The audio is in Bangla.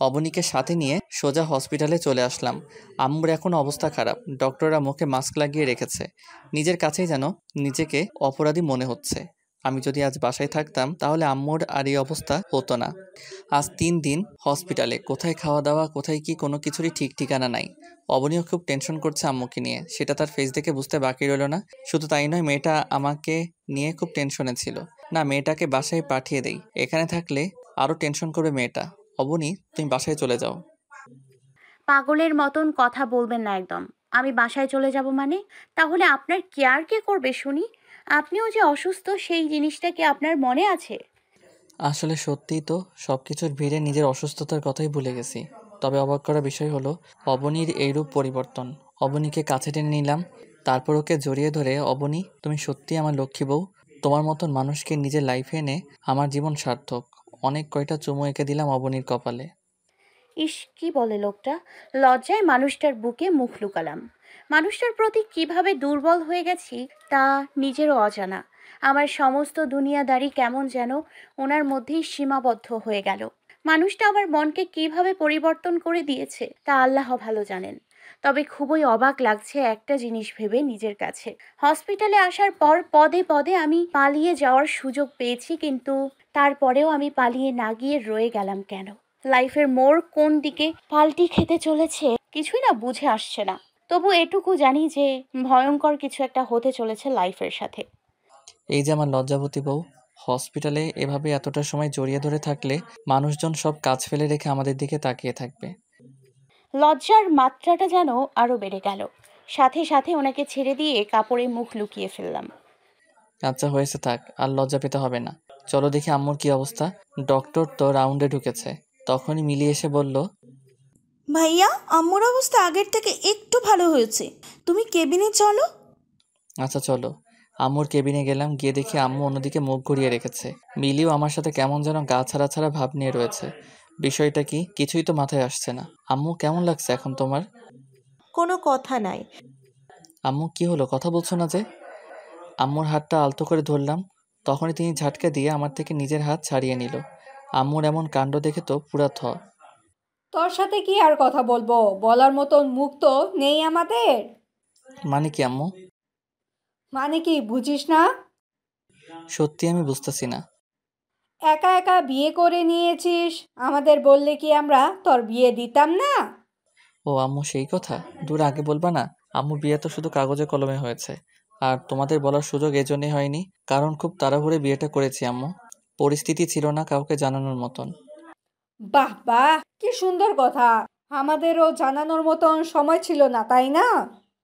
অবনীকে সাথে নিয়ে সোজা হসপিটালে চলে আসলাম। আম্মুর এখন অবস্থা খারাপ, ডক্টররা মুখে মাস্ক লাগিয়ে রেখেছে। নিজের কাছেই যেন নিজেকে অপরাধী মনে হচ্ছে। আমি যদি আজ বাসায় থাকতাম তাহলে আম্মুর আর এই অবস্থা হতো না। আজ 3 দিন হসপিটালে, কোথায় খাওয়া দাওয়া, কোথায় কি, কোনো কিছুরই ঠিক ঠিকানা নাই। অবনীও খুব টেনশন করছে আম্মুকে নিয়ে, সেটা তার ফেস দেখে বুঝতে বাকি রইল না। শুধু তাই নয়, মেয়েটা আমাকে নিয়ে খুব টেনশনে ছিল। না, মেয়েটাকে বাসায় পাঠিয়ে দেই, এখানে থাকলে আরও টেনশন করবে মেয়েটা। অবনী, তুমি বাসায় চলে যাও। পাগলের মতন কথা বলবেন না একদম। আমি বাসায় চলে যাব মানে? তাহলে আপনার কেয়ার কে করবে শুনি? আপনিও যে অসুস্থ সেই জিনিসটা কি আপনার মনে আছে? আসলে সত্যিই তো, সবকিছুর ভিড়ে নিজের অসুস্থতার কথাই ভুলে গেছি। তবে অবাক করা বিষয় হলো অবনীর এইরূপ পরিবর্তন। অবনীকে কাছে টেনে নিলাম, তারপর ওকে জড়িয়ে ধরে, অবনী তুমি সত্যিই আমার লক্ষ্মী বউ। তোমার মতন মানুষকে নিজের লাইফে এনে আমার জীবন সার্থক। অনেক কয়টা চুমু এঁকে দিলাম অবনীর কপালে। ইস, কি বলে লোকটা! লজ্জায় মানুষটার বুকে মুখ লুকালাম। মানুষটার প্রতি কিভাবে দুর্বল হয়ে গেছি তা নিজেরও অজানা। আমার সমস্ত দুনিয়াদারি কেমন যেন ওনার মধ্যেই সীমাবদ্ধ হয়ে গেল। মানুষটা আমার মনকে কিভাবে পরিবর্তন করে দিয়েছে তা আল্লাহ ভালো জানেন। তবে খুবই অবাক লাগছে একটা জিনিস ভেবে নিজের কাছে। হসপিটালে আসার পর পদে পদে আমি পালিয়ে যাওয়ার সুযোগ পেয়েছি, কিন্তু তারপরেও আমি পালিয়ে না গিয়ে রয়ে গেলাম কেন? লাইফের মোড় কোন দিকে পাল্টি খেতে চলেছে কিছুই না বুঝে আসছে না। তবু এটুকু জানি যে ভয়ঙ্কর কিছু একটা হতে চলেছে লাইফের সাথে। এই যে আমার লজ্জাবতী বউ, হসপিটালে এভাবে এতটা সময় জড়িয়ে ধরে থাকলে মানুষজন সব কাজ ফেলে রেখে আমাদের দিকে তাকিয়ে থাকবে। লজ্জার মাত্রাটা যেন আরো বেড়ে গেল। সাথে সাথে ওনাকে ছেড়ে দিয়ে কাপড়ে মুখ লুকিয়ে ফেললাম। আচ্ছা হয়েছে, থাক, আর লজ্জা পেতে হবে না। চলো দেখি আম্মুর কি অবস্থা। ডক্টর তো রাউন্ডে ঢুকেছে। তখনই মিলি এসে বলল, ভাইয়া, আম্মুর অবস্থা আগের থেকে একটু ভালো হয়েছে। তুমি কেবিনে চলো। আচ্ছা চলো। আম্মুর কেবিনে গেলাম, গিয়ে দেখি আম্মু অন্যদিকে মুখ ঘুরিয়ে রেখেছে। মিলিও আমার সাথে কেমন যেন গা ছাড়া ছাড়া ভাব নিয়ে রয়েছে। বিষয়টা কি, কিছুই তো মাথায় আসছে না। আম্মু, কেমন লাগছে এখন তোমার? কোনো কথা নাই। আম্মু কি হলো, কথা বলছো না যে? আম্মুর হাতটা আলতো করে ধরলাম, তখনই তিনি ঝাটকা দিয়ে আমার থেকে নিজের হাত ছাড়িয়ে নিল। আম্মুর এমন কাণ্ড দেখে তো পুরা তোর সাথে কি আর কথা বলবো, বলার মতন মুখ তো নেই আমাদের। মানে কি আম্মু? মানে কি বুঝিস না? সত্যি আমি বুঝতেছি না। একা একা বিয়ে করে নিয়েছিস, আমাদের বললে কি আমরা তোর বিয়ে দিতাম না? ও আম্মু, সেই কথা? দূর, আগে বলবা না। আম্মু, বিয়ে তো শুধু কাগজে কলমে হয়েছে। আর তোমাদের বলার সুযোগ এজন্যই হয়নি, কারণ খুব তাড়াহুড়ো বিয়েটা করেছি আম্মু। পরিস্থিতি ছিল না কাউকে জানানোর মতন। বাহ বাহ, কি সুন্দর কথা। আমাদেরও জানানোর মতন সময় ছিল না, তাই না?